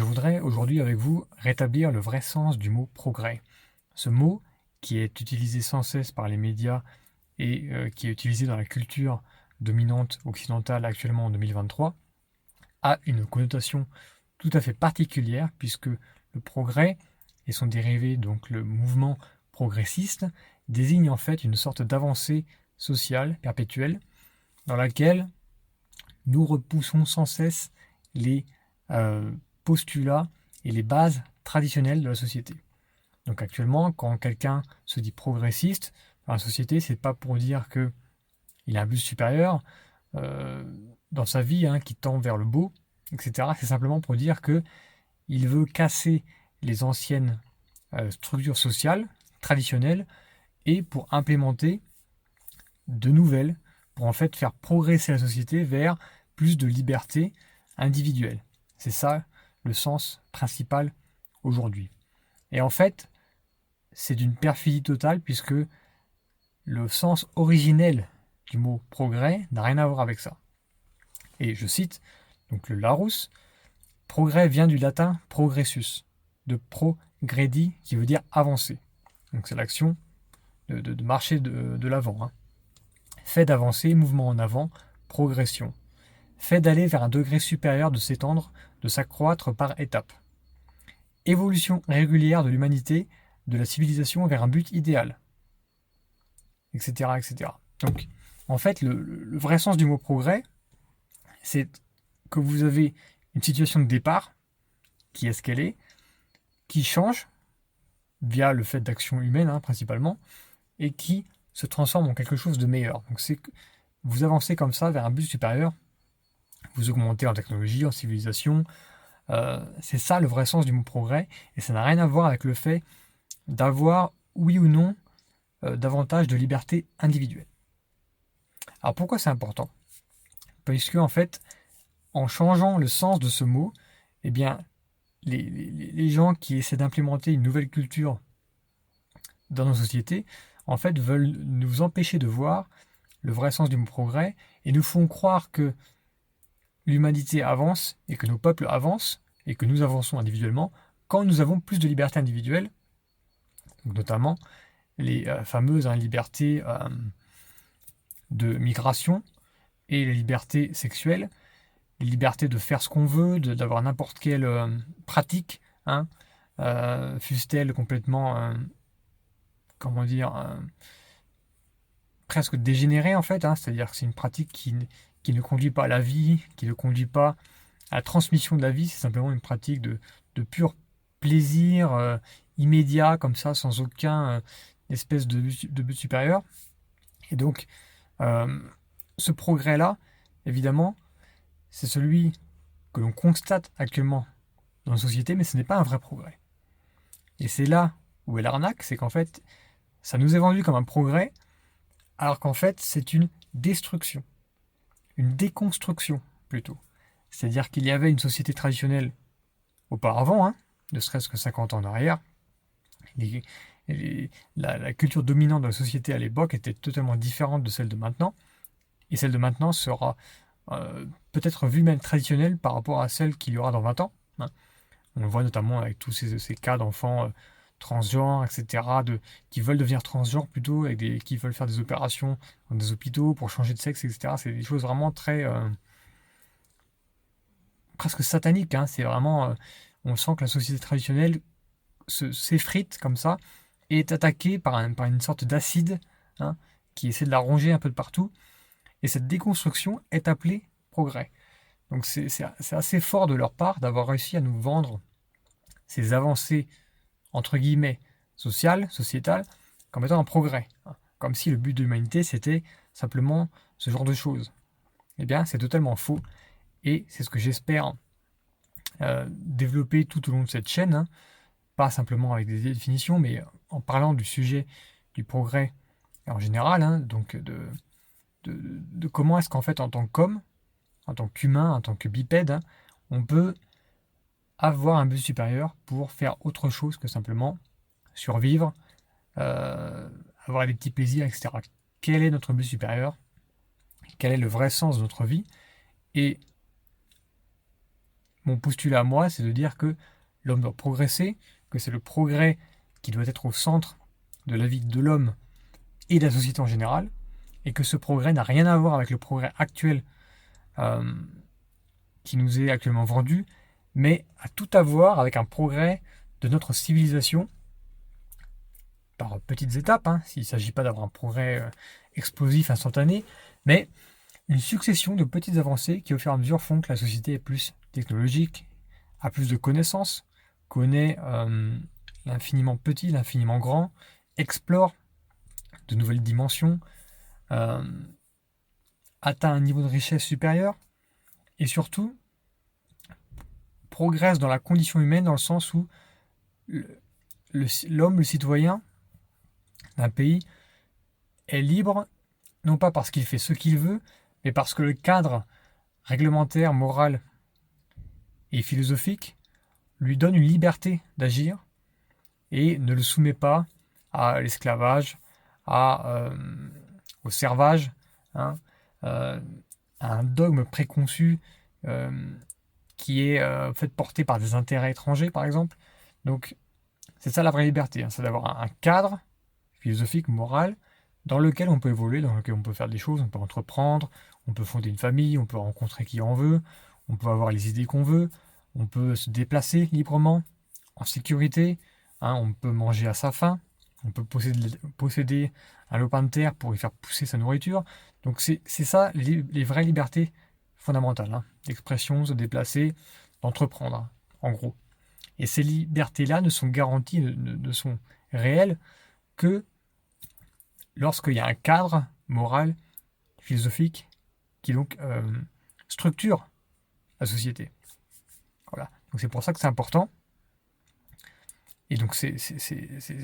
Je voudrais aujourd'hui avec vous rétablir le vrai sens du mot progrès. Ce mot qui est utilisé sans cesse par les médias et qui est utilisé dans la culture dominante occidentale actuellement en 2023 a une connotation tout à fait particulière puisque le progrès et son dérivé, donc le mouvement progressiste, désigne en fait une sorte d'avancée sociale perpétuelle dans laquelle nous repoussons sans cesse les postulats et les bases traditionnelles de la société. Donc actuellement, quand quelqu'un se dit progressiste dans la société, c'est pas pour dire qu'il a un but supérieur euh, dans sa vie, qui tend vers le beau, etc. C'est simplement pour dire qu'il veut casser les anciennes structures sociales traditionnelles et pour implémenter de nouvelles, pour en fait faire progresser la société vers plus de liberté individuelle. C'est ça le sens principal aujourd'hui. Et en fait, c'est d'une perfidie totale puisque le sens originel du mot progrès n'a rien à voir avec ça. Et je cite donc le Larousse, progrès vient du latin progressus, de progredi qui veut dire avancer. Donc c'est l'action de marcher de l'avant. Fait d'avancer, mouvement en avant, progression. Fait d'aller vers un degré supérieur, de s'étendre, de s'accroître par étapes. Évolution régulière de l'humanité, de la civilisation vers un but idéal, etc. etc. Donc, en fait, le vrai sens du mot progrès, c'est que vous avez une situation de départ, qui est ce qu'elle est, qui change via le fait d'action humaine principalement, et qui se transforme en quelque chose de meilleur. Donc c'est que vous avancez comme ça vers un but supérieur, vous augmentez en technologie, en civilisation. C'est ça le vrai sens du mot progrès, et ça n'a rien à voir avec le fait d'avoir, oui ou non, davantage de liberté individuelle. Alors pourquoi c'est important? Parce que en fait, en changeant le sens de ce mot, eh bien, les gens qui essaient d'implémenter une nouvelle culture dans nos sociétés, en fait, veulent nous empêcher de voir le vrai sens du mot progrès et nous font croire que l'humanité avance et que nos peuples avancent et que nous avançons individuellement quand nous avons plus de liberté individuelle, donc notamment les fameuses libertés de migration et les libertés sexuelles, les libertés de faire ce qu'on veut, d'avoir n'importe quelle pratique, fût-elle complètement, comment dire, presque dégénérée en fait, c'est-à-dire que c'est une pratique qui ne conduit pas à la vie, qui ne conduit pas à la transmission de la vie, c'est simplement une pratique de pur plaisir immédiat, comme ça, sans aucun espèce de but supérieur. Et donc, ce progrès-là, évidemment, c'est celui que l'on constate actuellement dans la société, mais ce n'est pas un vrai progrès. Et c'est là où est l'arnaque, c'est qu'en fait, ça nous est vendu comme un progrès, alors qu'en fait, c'est une destruction, une déconstruction plutôt. C'est-à-dire qu'il y avait une société traditionnelle auparavant, ne serait-ce que 50 ans en arrière. La culture dominante de la société à l'époque était totalement différente de celle de maintenant, et celle de maintenant sera peut-être vue même traditionnelle par rapport à celle qu'il y aura dans 20 ans. On le voit notamment avec tous ces cas d'enfants transgenres, etc., qui veulent devenir transgenres plutôt, qui veulent faire des opérations dans des hôpitaux pour changer de sexe, etc. C'est des choses vraiment très presque sataniques. C'est vraiment, on sent que la société traditionnelle s'effrite comme ça et est attaquée par une sorte d'acide qui essaie de la ronger un peu de partout. Et cette déconstruction est appelée progrès. Donc c'est assez fort de leur part d'avoir réussi à nous vendre ces avancées, entre guillemets, sociétales, comme étant un progrès. Comme si le but de l'humanité, c'était simplement ce genre de choses. Eh bien, c'est totalement faux. Et c'est ce que j'espère développer tout au long de cette chaîne, pas simplement avec des définitions, mais en parlant du sujet du progrès en général, donc de comment est-ce qu'en fait, en tant qu'homme, en tant qu'humain, en tant que bipède, on peut avoir un but supérieur pour faire autre chose que simplement survivre, avoir des petits plaisirs, etc. Quel est notre but supérieur? Quel est le vrai sens de notre vie? Et mon postulat à moi, c'est de dire que l'homme doit progresser, que c'est le progrès qui doit être au centre de la vie de l'homme et de la société en général, et que ce progrès n'a rien à voir avec le progrès actuel euh, qui nous est actuellement vendu, mais a tout à voir avec un progrès de notre civilisation par petites étapes, s'il ne s'agit pas d'avoir un progrès explosif, instantané, mais une succession de petites avancées qui au fur et à mesure font que la société est plus technologique, a plus de connaissances, connaît l'infiniment petit, l'infiniment grand, explore de nouvelles dimensions, euh, atteint un niveau de richesse supérieur, et surtout progresse dans la condition humaine dans le sens où l'homme, le citoyen d'un pays est libre, non pas parce qu'il fait ce qu'il veut, mais parce que le cadre réglementaire, moral et philosophique lui donne une liberté d'agir et ne le soumet pas à l'esclavage, au servage, hein, à un dogme préconçu qui est fait porté par des intérêts étrangers, par exemple. Donc, c'est ça la vraie liberté, c'est d'avoir un cadre philosophique, moral, dans lequel on peut évoluer, dans lequel on peut faire des choses, on peut entreprendre, on peut fonder une famille, on peut rencontrer qui on veut, on peut avoir les idées qu'on veut, on peut se déplacer librement, en sécurité, on peut manger à sa faim, on peut posséder un lopin de terre pour y faire pousser sa nourriture. Donc c'est ça les vraies libertés fondamentales, d'expression, se déplacer, d'entreprendre, en gros. Et ces libertés-là ne sont garanties, ne sont réelles que lorsqu'il y a un cadre moral, philosophique, qui donc structure la société. Voilà. Donc c'est pour ça que c'est important. Et donc c'est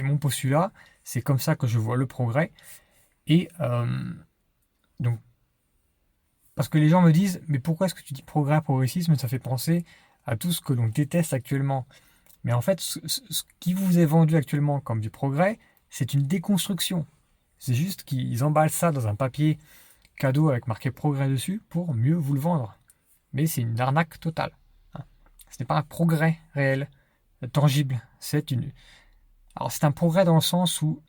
mon postulat, c'est comme ça que je vois le progrès. Et donc, parce que les gens me disent, mais pourquoi est-ce que tu dis progrès, progressisme, ça fait penser à tout ce que l'on déteste actuellement. Mais en fait, ce qui vous est vendu actuellement comme du progrès, c'est une déconstruction. C'est juste qu'ils emballent ça dans un papier cadeau avec marqué progrès dessus pour mieux vous le vendre. Mais c'est une arnaque totale. Ce n'est pas un progrès réel, tangible. Alors c'est un progrès dans le sens où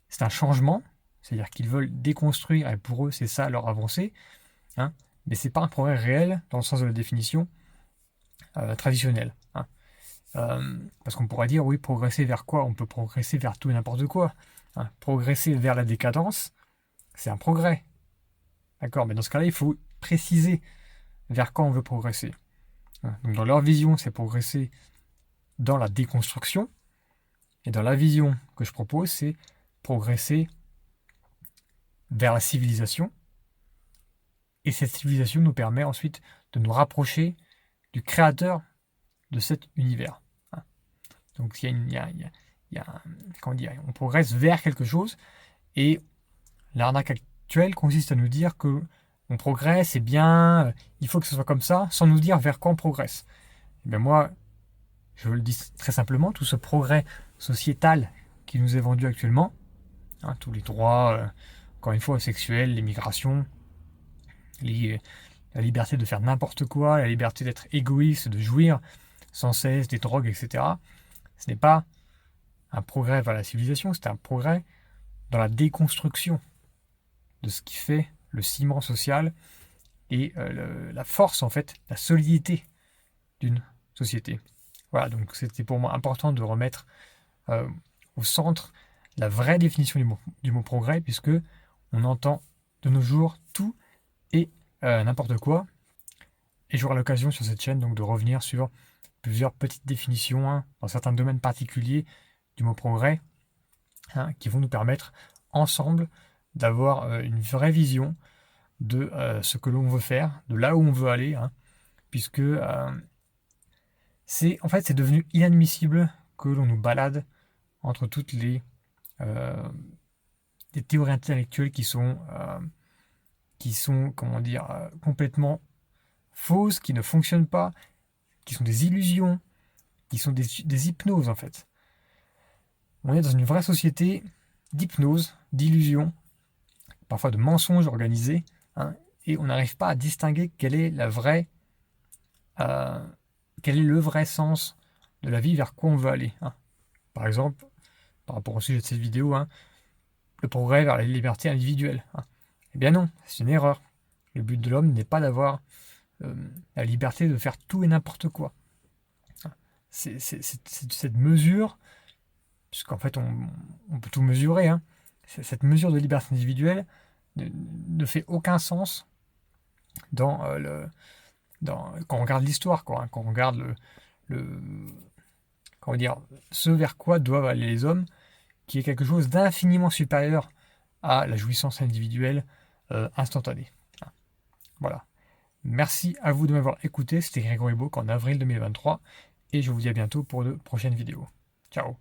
c'est un changement, c'est-à-dire qu'ils veulent déconstruire, et pour eux c'est ça leur avancée, mais c'est pas un progrès réel dans le sens de la définition traditionnelle. Parce qu'on pourrait dire, oui, progresser vers quoi? On peut progresser vers tout et n'importe quoi. Progresser vers la décadence, c'est un progrès. D'accord, mais dans ce cas-là, il faut préciser vers quoi on veut progresser. Donc dans leur vision, c'est progresser dans la déconstruction. Et dans la vision que je propose, c'est progresser vers la civilisation. Et cette civilisation nous permet ensuite de nous rapprocher du créateur de cet univers. Donc on progresse vers quelque chose, et l'arnaque actuelle consiste à nous dire que on progresse, c'est bien, il faut que ce soit comme ça, sans nous dire vers quoi on progresse. Et bien moi, je le dis très simplement, tout ce progrès sociétal qui nous est vendu actuellement, tous les droits, encore une fois, sexuels, l'immigration, la liberté de faire n'importe quoi, la liberté d'être égoïste, de jouir sans cesse des drogues, etc. Ce n'est pas un progrès vers la civilisation, c'est un progrès dans la déconstruction de ce qui fait le ciment social et la force, en fait, la solidité d'une société. Voilà, donc c'était pour moi important de remettre au centre la vraie définition du mot progrès, puisque on entend de nos jours tout et n'importe quoi. Et j'aurai l'occasion sur cette chaîne donc de revenir sur plusieurs petites définitions dans certains domaines particuliers du mot progrès, qui vont nous permettre ensemble d'avoir une vraie vision de ce que l'on veut faire, de là où on veut aller, puisque c'est devenu inadmissible que l'on nous balade entre toutes les théories intellectuelles qui sont complètement fausses, qui ne fonctionnent pas, qui sont des illusions, qui sont des hypnoses en fait. On est dans une vraie société d'hypnose, d'illusions, parfois de mensonges organisés, et on n'arrive pas à distinguer quelle est la vraie quel est le vrai sens de la vie, vers quoi on veut aller, hein. Par exemple, par rapport au sujet de cette vidéo, hein, le progrès vers la liberté individuelle, hein. Eh bien non, c'est une erreur. Le but de l'homme n'est pas d'avoir la liberté de faire tout et n'importe quoi. C'est cette mesure, puisqu'en fait on peut tout mesurer, hein, cette mesure de liberté individuelle ne fait aucun sens dans, quand on regarde l'histoire, quoi, hein, quand on regarde comment dire, ce vers quoi doivent aller les hommes, qui est quelque chose d'infiniment supérieur à la jouissance individuelle instantanée. Voilà. Merci à vous de m'avoir écouté. C'était Grégory Bourg en avril 2023 et je vous dis à bientôt pour de prochaines vidéos. Ciao.